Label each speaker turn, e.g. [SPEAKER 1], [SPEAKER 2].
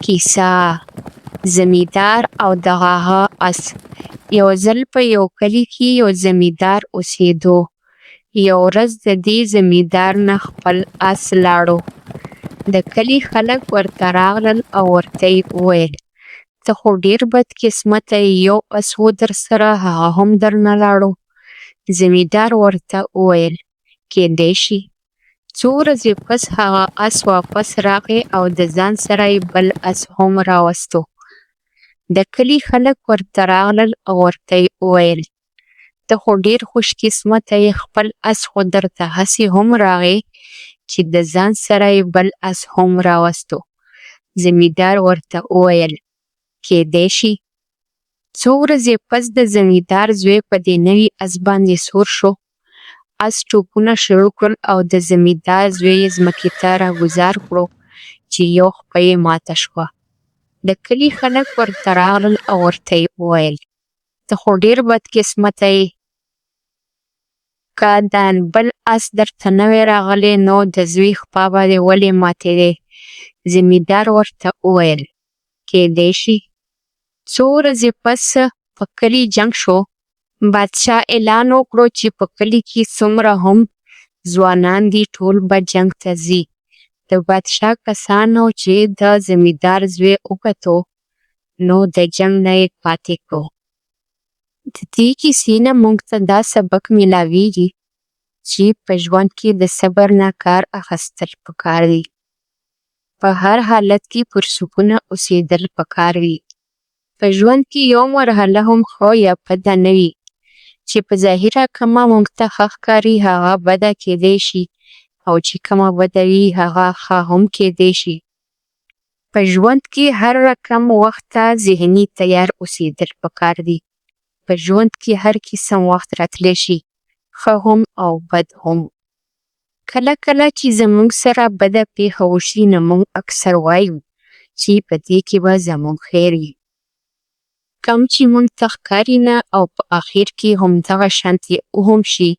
[SPEAKER 1] کیسه زمیندار او د هغه اس. یو ځل په یو کلي کې یو زمیندار اوسېدو. یو ورځ د دې زمیندار نه خپل اس لاړو. د کلي خلک ورته راغلل او ورته یې وویل ته خو ډېر بدقسمته یې، یو اس و درسره هغه هم درنه لاړو. زمیندار ورته وویل کیدای شي. څو ورځې پس هغه اس واپس راغی او د ځان سره یې بل اس هم راوستو. د کلي خلک ورته راغلل او ورته یې وویل ته خو ډېر خوش قسمته یې، خپل اس خو درته هسې هم راغی چې د ځان سره یې بل اس هم راوستو. زمیندار ورته وویل کیدای شي. څو ورځې پس د زمیندار زوی په دې نوي اس باندې سور شو. اس ټوپونه شروع کړل او د زمیندار زوی یې ځمکې ته راګوزار کړو چې یو خپه یې ماته شوه. د کلي خلک ورته راغلل او ورته یې وویل ته خو ډېر بدقسمته یې، که دا بل اس درته نه وی راغلی نو د زوی خپه به دې ولې ماتېدی. زمیندار ورته وویل کیدای شي. څو ورځې پس په کلي جنګ شو. بادشاه اعلان وکړو چې په کلي کې څومره هم ځوانان دي ټول به جنګ ته ځي. د بادشاه کسانو چې د زمیندار زوی وکتو نو د جنګ نه یې پاتې کړو. د دې کیسې نه موږ ته دا سبق میلاویږي چې په ژوند کې د صبر نه کار اخیستل پکار دي. په هر حالت کې پرسکونه اوسېدل پکار وي. په ژوند کې یو مرحله هم ښه یا بده نه وي چې په ظاهره کومه موږ ته ښه ښکاري هغه بده کیدای شي، او چې کومه بده وي هغه ښه هم کیدای شي. په ژوند کې هر رقم وخت ته ذهني تیار اوسېدل پکار دي. په ژوند کې هر قسم وخت راتلی شي، ښه هم او بد هم. کله کله چې زموږ سره بده پیښه وشي نو موږ اکثر وایو چې په دې کې به زموږ خیر وي. کم چې موږ ته ښکاري نه او په اخر کې همدغه شانتې هم شي